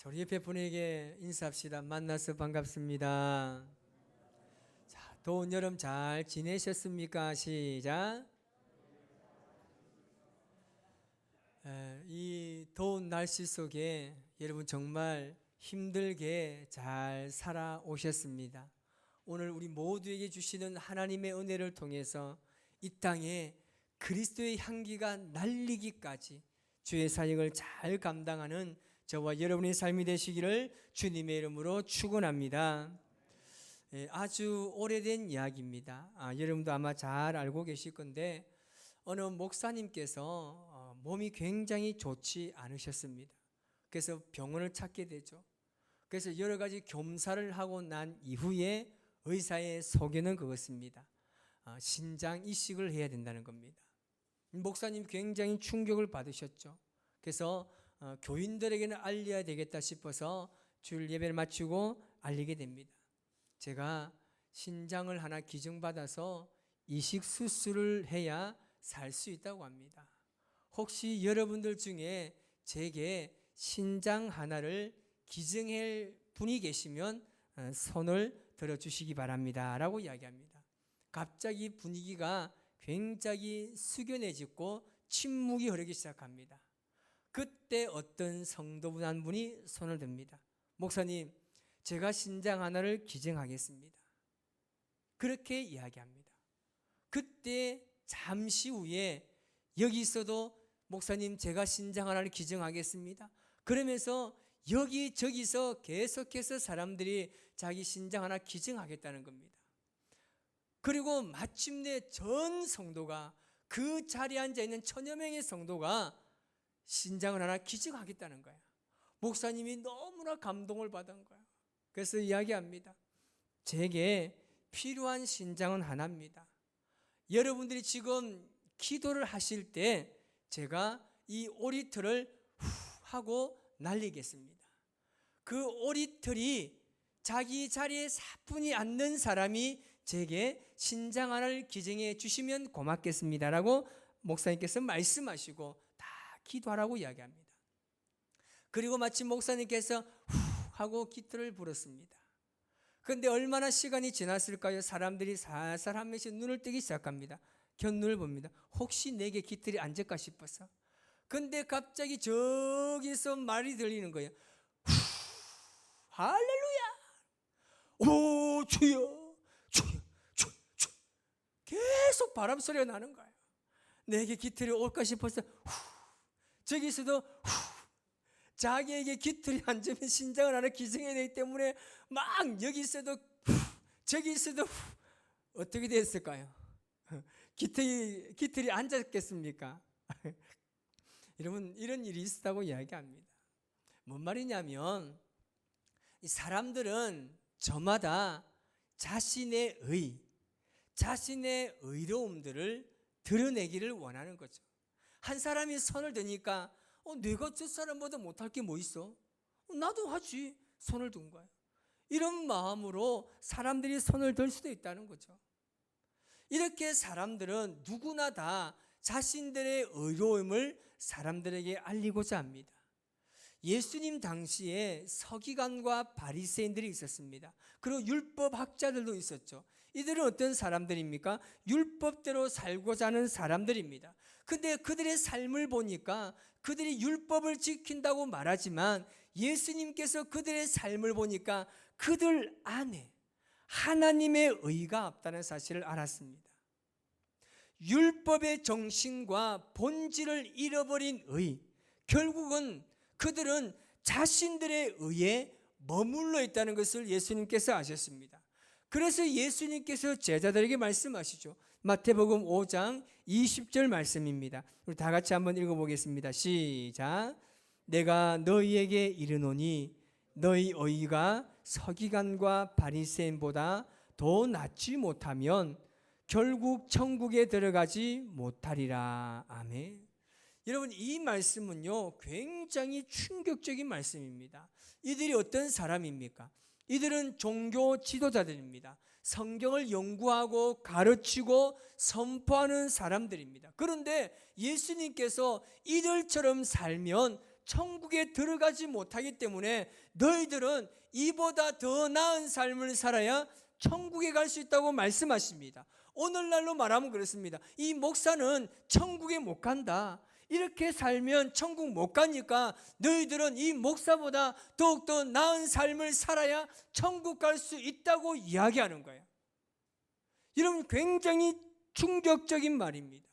우리 옆에 분에게 인사합시다. 만나서 반갑습니다. 자, 더운 여름 잘 지내셨습니까? 시작. 이 더운 날씨 속에 여러분 정말 힘들게 잘 살아오셨습니다. 오늘 우리 모두에게 주시는 하나님의 은혜를 통해서 이 땅에 그리스도의 향기가 날리기까지 주의 사역을 잘 감당하는 저와 여러분의 삶이 되시기를 주님의 이름으로 축원합니다. 아주 오래된 이야기입니다. 여러분도 아마 잘 알고 계실 건데 어느 목사님께서 몸이 굉장히 좋지 않으셨습니다. 그래서 병원을 찾게 되죠. 그래서 여러 가지 검사를 하고 난 이후에 의사의 소견은 그것입니다. 신장 이식을 해야 된다는 겁니다. 목사님 굉장히 충격을 받으셨죠. 그래서 교인들에게는 알려야 되겠다 싶어서 주일 예배를 마치고 알리게 됩니다. 제가 신장을 하나 기증받아서 이식 수술을 해야 살 수 있다고 합니다. 혹시 여러분들 중에 제게 신장 하나를 기증할 분이 계시면 손을 들어주시기 바랍니다 라고 이야기합니다. 갑자기 분위기가 굉장히 숙연해지고 침묵이 흐르기 시작합니다. 그때 어떤 성도분 한 분이 손을 듭니다. 목사님, 제가 신장 하나를 기증하겠습니다. 그렇게 이야기합니다. 그때 잠시 후에 여기서도 목사님, 제가 신장 하나를 기증하겠습니다. 그러면서 여기저기서 계속해서 사람들이 자기 신장 하나 기증하겠다는 겁니다. 그리고 마침내 전 성도가, 그 자리에 앉아있는 1000여 명의 성도가 신장을 하나 기증하겠다는 거야. 목사님이 너무나 감동을 받은 거야. 그래서 이야기합니다. 제게 필요한 신장은 하나입니다. 여러분들이 지금 기도를 하실 때 제가 이 오리털을 후 하고 날리겠습니다. 그 오리털이 자기 자리에 사뿐히 앉는 사람이 제게 신장 하나를 기증해 주시면 고맙겠습니다 라고 목사님께서 말씀하시고 다 기도하라고 이야기합니다. 그리고 마침 목사님께서 후 하고 기도를 불었습니다. 그런데 얼마나 시간이 지났을까요? 사람들이 살살 한 명씩 눈을 뜨기 시작합니다. 곁눈을 봅니다. 혹시 내게 깃털이 앉을까 싶어서. 그런데 갑자기 저기서 말이 들리는 거예요. 후, 할렐루야! 오, 주여! 주여! 주여! 주여! 계속 바람 소리가 나는 거예요. 내게 깃털이 올까 싶어서 후, 저기서도 후, 자기에게 깃털이 앉으면 신장을 하나 기증해야 되기 때문에 막 여기서도 후, 저기서도 후. 어떻게 됐을까요? 깃털이 앉았겠습니까? 여러분, 이런 일이 있었다고 이야기합니다. 뭔 말이냐면 이 사람들은 저마다 자신의 자신의 의로움들을 드러내기를 원하는 거죠. 한 사람이 손을 드니까 내가 저 사람보다 못할 게 뭐 있어? 나도 하지. 손을 든 거예요. 이런 마음으로 사람들이 손을 들 수도 있다는 거죠. 이렇게 사람들은 누구나 다 자신들의 의로움을 사람들에게 알리고자 합니다. 예수님 당시에 서기관과 바리새인들이 있었습니다. 그리고 율법학자들도 있었죠. 이들은 어떤 사람들입니까? 율법대로 살고자 하는 사람들입니다. 근데 그들의 삶을 보니까 그들이 율법을 지킨다고 말하지만 예수님께서 그들의 삶을 보니까 그들 안에 하나님의 의가 없다는 사실을 알았습니다. 율법의 정신과 본질을 잃어버린 결국은 그들은 자신들의 의에 머물러 있다는 것을 예수님께서 아셨습니다. 그래서 예수님께서 제자들에게 말씀하시죠. 마태복음 5장 20절 말씀입니다. 우리 다 같이 한번 읽어보겠습니다. 시작. 내가 너희에게 이르노니 너희 의가 서기관과 바리새인보다 더 낫지 못하면 결국 천국에 들어가지 못하리라. 아멘. 여러분, 이 말씀은요 굉장히 충격적인 말씀입니다. 이들이 어떤 사람입니까? 이들은 종교 지도자들입니다. 성경을 연구하고 가르치고 선포하는 사람들입니다. 그런데 예수님께서 이들처럼 살면 천국에 들어가지 못하기 때문에 너희들은 이보다 더 나은 삶을 살아야 천국에 갈 수 있다고 말씀하십니다. 오늘날로 말하면 그렇습니다. 이 목사는 천국에 못 간다. 이렇게 살면 천국 못 가니까 너희들은 이 목사보다 더욱더 나은 삶을 살아야 천국 갈 수 있다고 이야기하는 거예요. 여러분, 굉장히 충격적인 말입니다.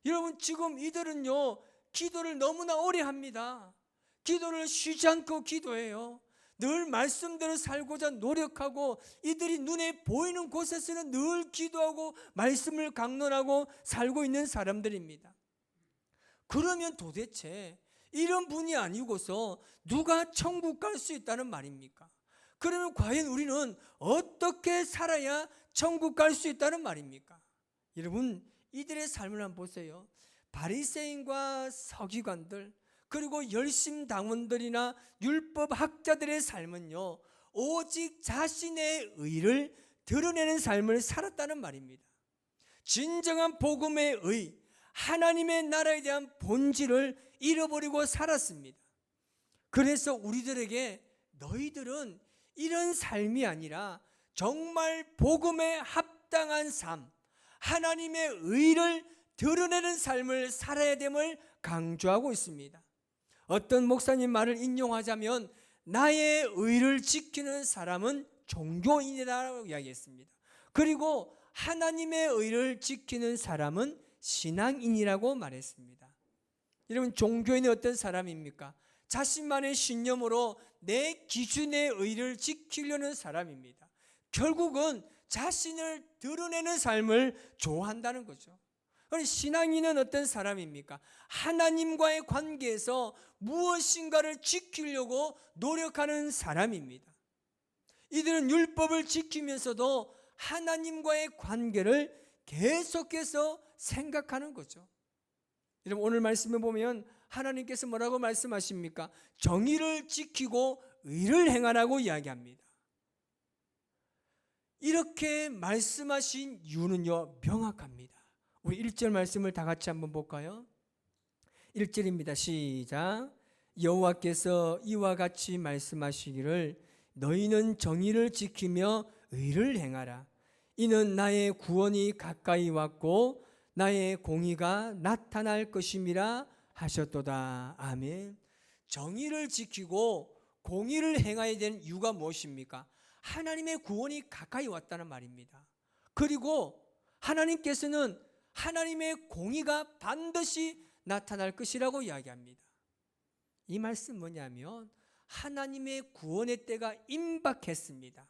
여러분, 지금 이들은요, 기도를 너무나 오래 합니다. 기도를 쉬지 않고 기도해요. 늘 말씀대로 살고자 노력하고, 이들이 눈에 보이는 곳에서는 늘 기도하고 말씀을 강론하고 살고 있는 사람들입니다. 그러면 도대체 이런 분이 아니고서 누가 천국 갈 수 있다는 말입니까? 그러면 과연 우리는 어떻게 살아야 천국 갈 수 있다는 말입니까? 여러분, 이들의 삶을 한번 보세요. 바리새인과 서기관들, 그리고 열심당원들이나 율법학자들의 삶은요, 오직 자신의 의를 드러내는 삶을 살았다는 말입니다. 진정한 복음의 의, 하나님의 나라에 대한 본질을 잃어버리고 살았습니다. 그래서 우리들에게 너희들은 이런 삶이 아니라 정말 복음에 합당한 삶, 하나님의 의를 드러내는 삶을 살아야 됨을 강조하고 있습니다. 어떤 목사님 말을 인용하자면 나의 의를 지키는 사람은 종교인이라고 이야기했습니다. 그리고 하나님의 의를 지키는 사람은 신앙인이라고 말했습니다. 여러분, 종교인은 어떤 사람입니까? 자신만의 신념으로 내 기준의 의를 지키려는 사람입니다. 결국은 자신을 드러내는 삶을 좋아한다는 거죠. 그럼 신앙인은 어떤 사람입니까? 하나님과의 관계에서 무엇인가를 지키려고 노력하는 사람입니다. 이들은 율법을 지키면서도 하나님과의 관계를 계속해서 생각하는 거죠. 여러분, 오늘 말씀에 보면 하나님께서 뭐라고 말씀하십니까? 정의를 지키고 의를 행하라고 이야기합니다. 이렇게 말씀하신 이유는요, 명확합니다. 우리 1절 말씀을 다 같이 한번 볼까요? 1절입니다. 시작. 여호와께서 이와 같이 말씀하시기를 너희는 정의를 지키며 의를 행하라. 이는 나의 구원이 가까이 왔고 나의 공의가 나타날 것임이라 하셨도다. 아멘. 정의를 지키고 공의를 행해야 되는 이유가 무엇입니까? 하나님의 구원이 가까이 왔다는 말입니다. 그리고 하나님께서는 하나님의 공의가 반드시 나타날 것이라고 이야기합니다. 이 말씀 뭐냐면 하나님의 구원의 때가 임박했습니다.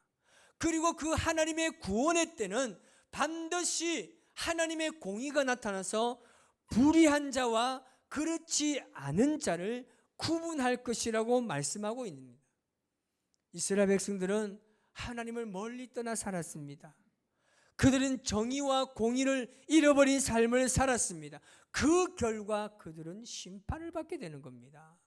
그리고 그 하나님의 구원의 때는 반드시 하나님의 공의가 나타나서 불의한 자와 그렇지 않은 자를 구분할 것이라고 말씀하고 있습니다. 이스라엘 백성들은 하나님을 멀리 떠나 살았습니다. 그들은 정의와 공의를 잃어버린 삶을 살았습니다. 그 결과 그들은 심판을 받게 되는 겁니다.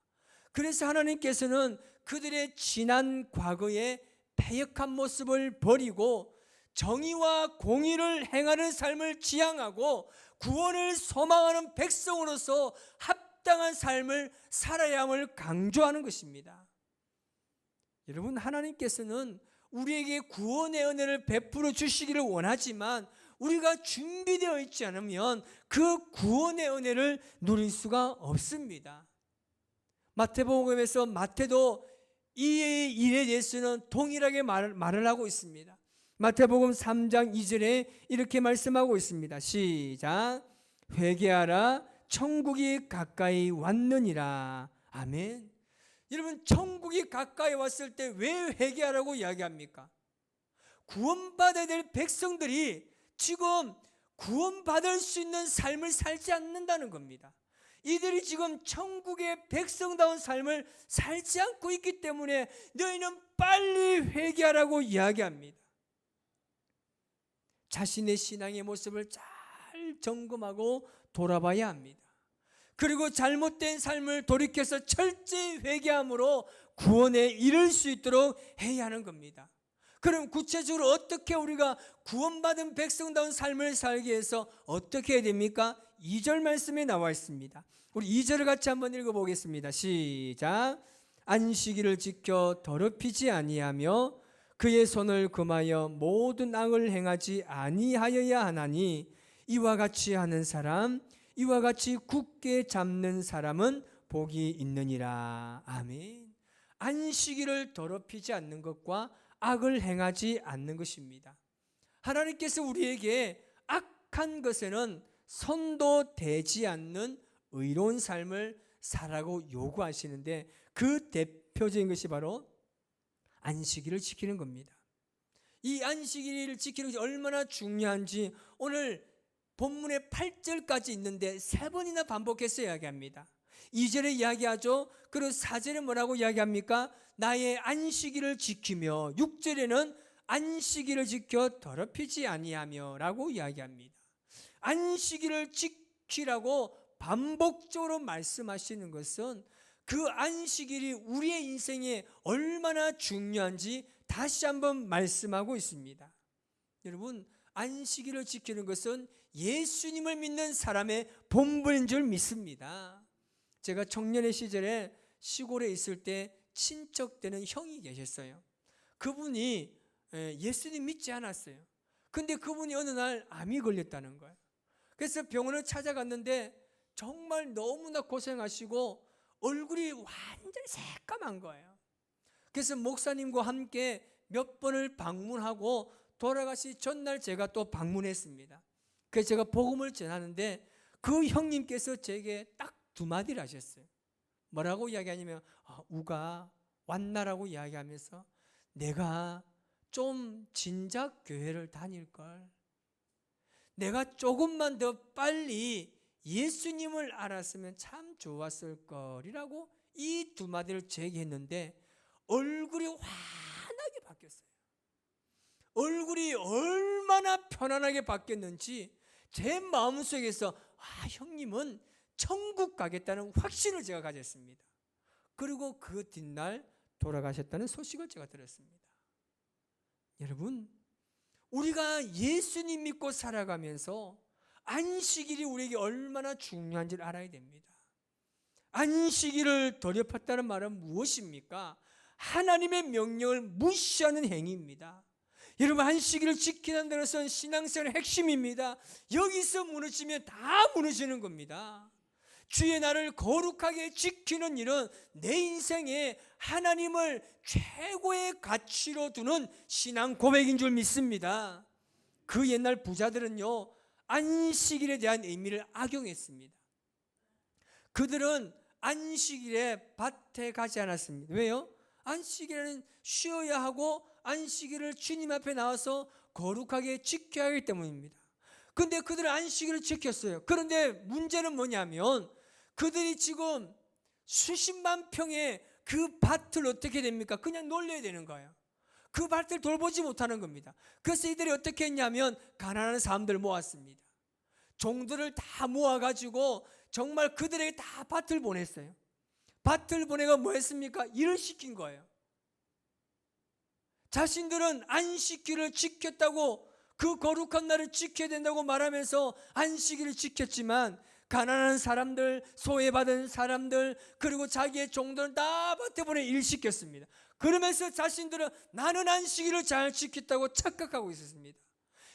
그래서 하나님께서는 그들의 지난 과거의 패역한 모습을 버리고 정의와 공의를 행하는 삶을 지향하고 구원을 소망하는 백성으로서 합당한 삶을 살아야 함을 강조하는 것입니다. 여러분, 하나님께서는 우리에게 구원의 은혜를 베풀어 주시기를 원하지만 우리가 준비되어 있지 않으면 그 구원의 은혜를 누릴 수가 없습니다. 마태복음에서 마태도 이 일에 대해서는 동일하게 말을 하고 있습니다. 마태복음 3장 2절에 이렇게 말씀하고 있습니다. 시작. 회개하라 천국이 가까이 왔느니라. 아멘. 여러분, 천국이 가까이 왔을 때 왜 회개하라고 이야기합니까? 구원받아야 될 백성들이 지금 구원받을 수 있는 삶을 살지 않는다는 겁니다. 이들이 지금 천국의 백성다운 삶을 살지 않고 있기 때문에 너희는 빨리 회개하라고 이야기합니다. 자신의 신앙의 모습을 잘 점검하고 돌아봐야 합니다. 그리고 잘못된 삶을 돌이켜서 철저히 회개함으로 구원에 이를 수 있도록 해야 하는 겁니다. 그럼 구체적으로 어떻게 우리가 구원받은 백성다운 삶을 살기 위해서 어떻게 해야 됩니까? 2절 말씀에 나와 있습니다. 우리 2절을 같이 한번 읽어보겠습니다. 시작. 안식일을 지켜 더럽히지 아니하며 그의 손을 금하여 모든 악을 행하지 아니하여야 하나니 이와 같이 하는 사람, 이와 같이 굳게 잡는 사람은 복이 있느니라. 아멘. 안식일을 더럽히지 않는 것과 악을 행하지 않는 것입니다. 하나님께서 우리에게 악한 것에는 손도 대지 않는 의로운 삶을 살라고 요구하시는데 그 대표적인 것이 바로 안식일을 지키는 겁니다. 이 안식일을 지키는 것이 얼마나 중요한지 오늘 본문의 8절까지 있는데 3번이나 반복해서 이야기합니다. 2절에 이야기하죠. 그리고 4절에 뭐라고 이야기합니까? 나의 안식일을 지키며 6절에는 안식일을 지켜 더럽히지 아니하며 라고 이야기합니다. 안식일을 지키라고 반복적으로 말씀하시는 것은 그 안식일이 우리의 인생에 얼마나 중요한지 다시 한번 말씀하고 있습니다. 여러분, 안식일을 지키는 것은 예수님을 믿는 사람의 본분인 줄 믿습니다. 제가 청년의 시절에 시골에 있을 때 친척되는 형이 계셨어요. 그분이 예수님 믿지 않았어요. 근데 그분이 어느 날 암이 걸렸다는 거예요. 그래서 병원을 찾아갔는데 정말 너무나 고생하시고 얼굴이 완전히 새까만 거예요. 그래서 목사님과 함께 몇 번을 방문하고 돌아가시 전날 제가 또 방문했습니다. 그래서 제가 복음을 전하는데 그 형님께서 제게 딱 2마디를 하셨어요. 뭐라고 이야기하냐면 우가 왔나라고 이야기하면서 내가 좀 진작 교회를 다닐걸, 내가 조금만 더 빨리 예수님을 알았으면 참 좋았을 거리라고 이 2마디를 제게 했는데 얼굴이 환하게 바뀌었어요. 얼굴이 얼마나 편안하게 바뀌었는지 제 마음속에서 형님은 천국 가겠다는 확신을 제가 가졌습니다. 그리고 그 뒷날 돌아가셨다는 소식을 제가 들었습니다. 여러분, 우리가 예수님 믿고 살아가면서 안식일이 우리에게 얼마나 중요한지를 알아야 됩니다. 안식일을 더럽혔다는 말은 무엇입니까? 하나님의 명령을 무시하는 행위입니다. 여러분, 안식일을 지키는 것은 신앙생활의 핵심입니다. 여기서 무너지면 다 무너지는 겁니다. 주의 날을 거룩하게 지키는 일은 내 인생에 하나님을 최고의 가치로 두는 신앙 고백인 줄 믿습니다. 그 옛날 부자들은요, 안식일에 대한 의미를 악용했습니다. 그들은 안식일에 밭에 가지 않았습니다. 왜요? 안식일에는 쉬어야 하고 안식일을 주님 앞에 나와서 거룩하게 지켜야 하기 때문입니다. 그런데 그들은 안식일을 지켰어요. 그런데 문제는 뭐냐면 그들이 지금 수십만 평의 그 밭을 어떻게 됩니까? 그냥 놀려야 되는 거예요. 그 밭을 돌보지 못하는 겁니다. 그래서 이들이 어떻게 했냐면 가난한 사람들 모았습니다. 종들을 다 모아가지고 정말 그들에게 다 밭을 보냈어요. 밭을 보내고 뭐 했습니까? 일을 시킨 거예요. 자신들은 안식일을 지켰다고, 그 거룩한 날을 지켜야 된다고 말하면서 안식일을 지켰지만 가난한 사람들, 소외받은 사람들, 그리고 자기의 종들은 다 밭에 보내 일 시켰습니다. 그러면서 자신들은 나는 안식일을 잘 지켰다고 착각하고 있었습니다.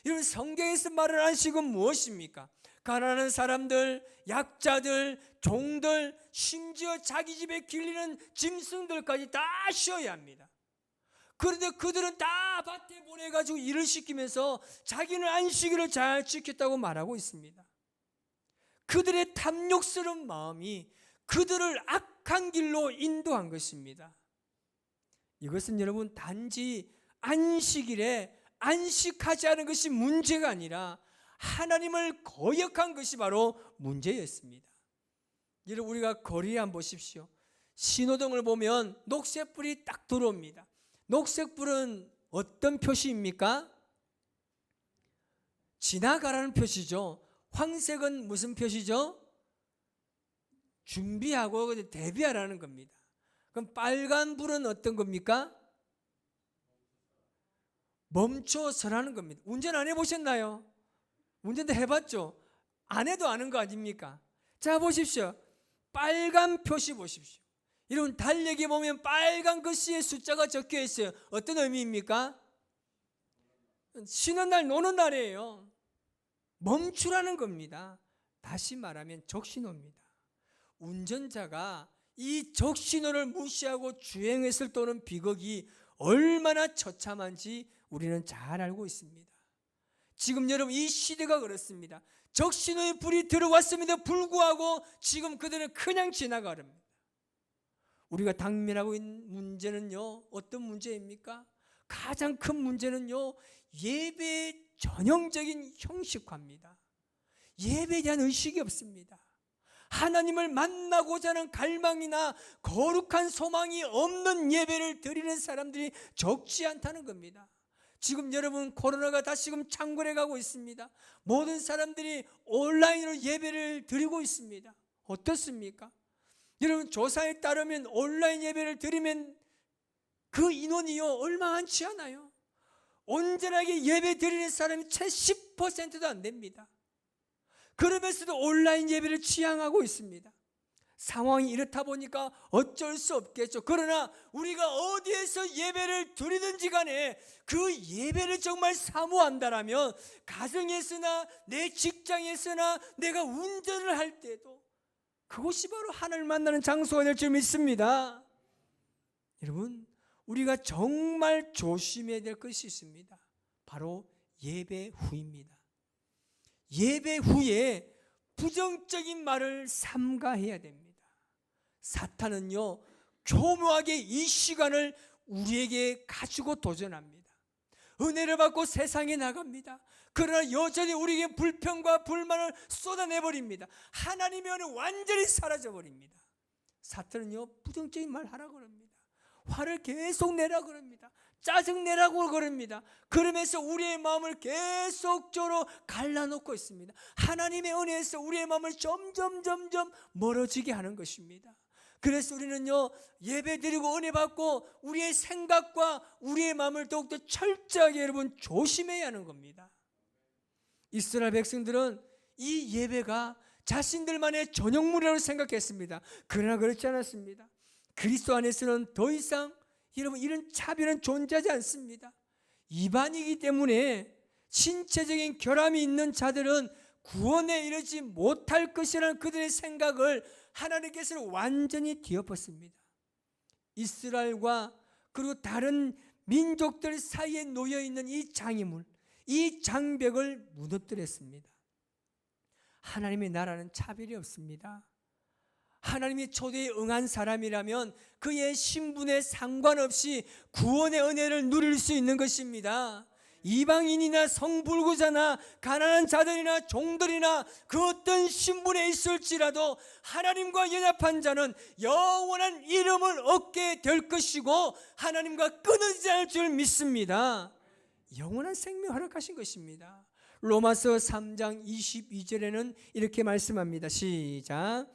여러분, 성경에서 말하는 안식은 무엇입니까? 가난한 사람들, 약자들, 종들, 심지어 자기 집에 길리는 짐승들까지 다 쉬어야 합니다. 그런데 그들은 다 밭에 보내가지고 일을 시키면서 자기는 안식일을 잘 지켰다고 말하고 있습니다. 그들의 탐욕스러운 마음이 그들을 악한 길로 인도한 것입니다. 이것은 여러분 단지 안식일에 안식하지 않은 것이 문제가 아니라 하나님을 거역한 것이 바로 문제였습니다. 여러분, 우리가 거리에 한번 보십시오. 신호등을 보면 녹색불이 딱 들어옵니다. 녹색불은 어떤 표시입니까? 지나가라는 표시죠. 황색은 무슨 표시죠? 준비하고 대비하라는 겁니다. 그럼 빨간 불은 어떤 겁니까? 멈춰서라는 겁니다. 운전 안 해보셨나요? 운전도 해봤죠? 안 해도 아는 거 아닙니까? 자, 보십시오. 빨간 표시 보십시오. 여러분 달력에 보면 빨간 글씨의 숫자가 적혀 있어요. 어떤 의미입니까? 쉬는 날, 노는 날이에요. 멈추라는 겁니다. 다시 말하면 적신호입니다. 운전자가 이 적신호를 무시하고 주행했을 또는 비극이 얼마나 처참한지 우리는 잘 알고 있습니다. 지금 여러분 이 시대가 그렇습니다. 적신호의 불이 들어왔음에도 불구하고 지금 그들은 그냥 지나가랍니다. 우리가 당면하고 있는 문제는요, 어떤 문제입니까? 가장 큰 문제는요, 예배의 전형적인 형식화입니다. 예배에 대한 의식이 없습니다. 하나님을 만나고자 하는 갈망이나 거룩한 소망이 없는 예배를 드리는 사람들이 적지 않다는 겁니다. 지금 여러분 코로나가 다시금 창궐해 가고 있습니다. 모든 사람들이 온라인으로 예배를 드리고 있습니다. 어떻습니까? 여러분 조사에 따르면 온라인 예배를 드리면 그 인원이요 얼마 많지 않아요. 온전하게 예배 드리는 사람이 채 10%도 안 됩니다. 그러면서도 온라인 예배를 지향하고 있습니다. 상황이 이렇다 보니까 어쩔 수 없겠죠. 그러나 우리가 어디에서 예배를 드리든지 간에 그 예배를 정말 사모한다라면 가정에서나 내 직장에서나 내가 운전을 할 때도 그곳이 바로 하나님을 만나는 장소가 될 줄 믿습니다. 여러분 우리가 정말 조심해야 될 것이 있습니다. 바로 예배 후입니다. 예배 후에 부정적인 말을 삼가해야 됩니다. 사탄은요 교묘하게 이 시간을 우리에게 가지고 도전합니다. 은혜를 받고 세상에 나갑니다. 그러나 여전히 우리에게 불평과 불만을 쏟아내버립니다. 하나님의 은혜는 완전히 사라져버립니다. 사탄은요 부정적인 말 하라고 합니다. 화를 계속 내라고 합니다. 짜증내라고 그럽니다. 그러면서 우리의 마음을 계속적으로 갈라놓고 있습니다. 하나님의 은혜에서 우리의 마음을 점점 멀어지게 하는 것입니다. 그래서 우리는요 예배 드리고 은혜 받고 우리의 생각과 우리의 마음을 더욱더 철저하게 여러분 조심해야 하는 겁니다. 이스라엘 백성들은 이 예배가 자신들만의 전용물이라고 생각했습니다. 그러나 그렇지 않았습니다. 그리스도 안에서는 더 이상 여러분 이런 차별은 존재하지 않습니다. 이반이기 때문에 신체적인 결함이 있는 자들은 구원에 이르지 못할 것이라는 그들의 생각을 하나님께서는 완전히 뒤엎었습니다. 이스라엘과 그리고 다른 민족들 사이에 놓여있는 이 장애물, 이 장벽을 무너뜨렸습니다. 하나님의 나라는 차별이 없습니다. 하나님의 초대에 응한 사람이라면 그의 신분에 상관없이 구원의 은혜를 누릴 수 있는 것입니다. 이방인이나 성불구자나 가난한 자들이나 종들이나 그 어떤 신분에 있을지라도 하나님과 연합한 자는 영원한 이름을 얻게 될 것이고 하나님과 끊어지지 않을 줄 믿습니다. 영원한 생명 허락하신 것입니다. 로마서 3장 22절에는 이렇게 말씀합니다. 시작.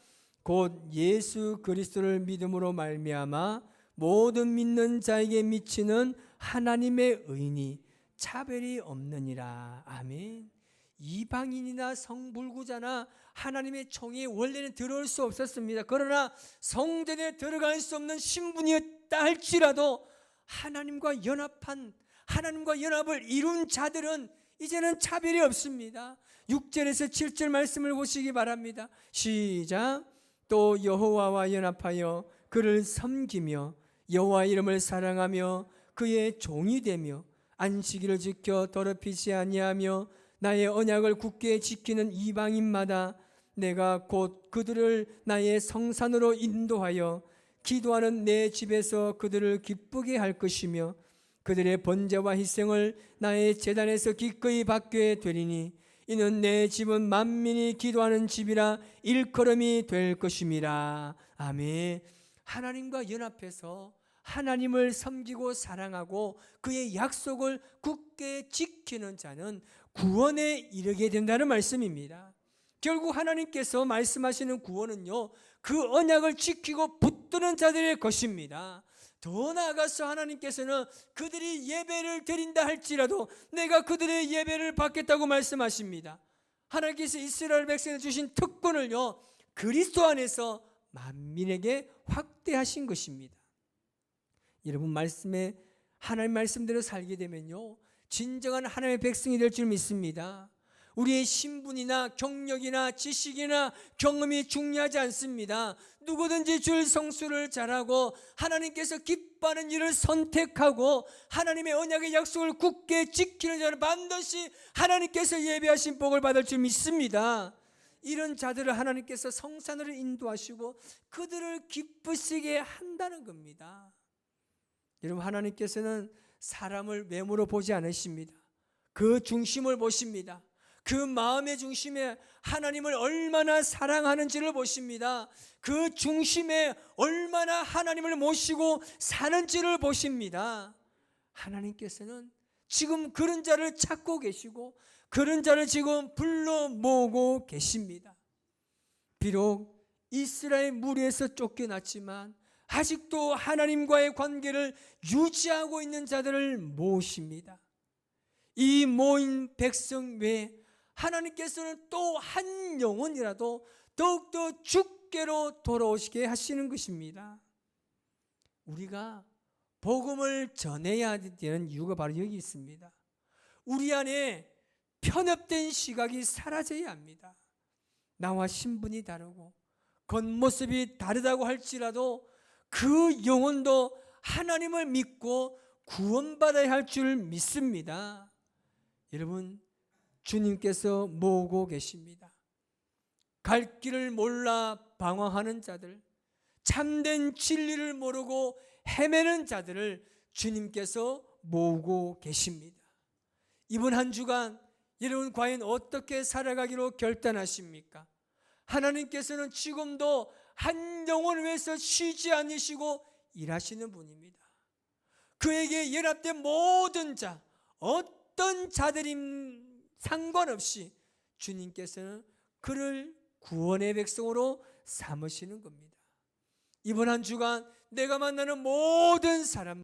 곧 예수 그리스도를 믿음으로 말미암아 모든 믿는 자에게 미치는 하나님의 의니 차별이 없느니라. 아멘. 이방인이나 성불구자나 하나님의 총회에 원래는 들어올 수 없었습니다. 그러나 성전에 들어갈 수 없는 신분이었다 할지라도 하나님과 연합을 이룬 자들은 이제는 차별이 없습니다. 6절에서 7절 말씀을 보시기 바랍니다. 시작. 또 여호와와 연합하여 그를 섬기며 여호와 이름을 사랑하며 그의 종이 되며 안식일을 지켜 더럽히지 아니하며 나의 언약을 굳게 지키는 이방인마다 내가 곧 그들을 나의 성산으로 인도하여 기도하는 내 집에서 그들을 기쁘게 할 것이며 그들의 번제와 희생을 나의 제단에서 기꺼이 받게 되리니 이는 내 집은 만민이 기도하는 집이라 일컬음이 될 것임이라. 아멘. 하나님과 연합해서 하나님을 섬기고 사랑하고 그의 약속을 굳게 지키는 자는 구원에 이르게 된다는 말씀입니다. 결국 하나님께서 말씀하시는 구원은요 그 언약을 지키고 붙드는 자들의 것입니다. 더 나아가서 하나님께서는 그들이 예배를 드린다 할지라도 내가 그들의 예배를 받겠다고 말씀하십니다. 하나님께서 이스라엘 백성에 주신 특권을요 그리스도 안에서 만민에게 확대하신 것입니다. 여러분 말씀에 하나님 말씀대로 살게 되면요, 진정한 하나님의 백성이 될 줄 믿습니다. 우리의 신분이나 경력이나 지식이나 경험이 중요하지 않습니다. 누구든지 주의 성수를 잘하고 하나님께서 기뻐하는 일을 선택하고 하나님의 언약의 약속을 굳게 지키는 자는 반드시 하나님께서 예비하신 복을 받을 줄 믿습니다. 이런 자들을 하나님께서 성산으로 인도하시고 그들을 기쁘시게 한다는 겁니다. 여러분, 하나님께서는 사람을 외모로 보지 않으십니다. 그 중심을 보십니다. 그 마음의 중심에 하나님을 얼마나 사랑하는지를 보십니다. 그 중심에 얼마나 하나님을 모시고 사는지를 보십니다. 하나님께서는 지금 그런 자를 찾고 계시고 그런 자를 지금 불러 모으고 계십니다. 비록 이스라엘 무리에서 쫓겨났지만 아직도 하나님과의 관계를 유지하고 있는 자들을 모으십니다. 이 모인 백성 외에 하나님께서는 또 한 영혼이라도 더욱더 주께로 돌아오시게 하시는 것입니다. 우리가 복음을 전해야 되는 이유가 바로 여기 있습니다. 우리 안에 편협된 시각이 사라져야 합니다. 나와 신분이 다르고 겉모습이 다르다고 할지라도 그 영혼도 하나님을 믿고 구원받아야 할 줄 믿습니다. 여러분, 주님께서 모으고 계십니다. 갈 길을 몰라 방황하는 자들, 참된 진리를 모르고 헤매는 자들을 주님께서 모으고 계십니다. 이번 한 주간 여러분 과연 어떻게 살아가기로 결단하십니까? 하나님께서는 지금도 한 영혼을 위해서 쉬지 않으시고 일하시는 분입니다. 그에게 연합된 모든 자, 어떤 자들임 상관없이 주님께서는 그를 구원의 백성으로 삼으시는 겁니다. 이번 한 주간 내가 만나는 모든 사람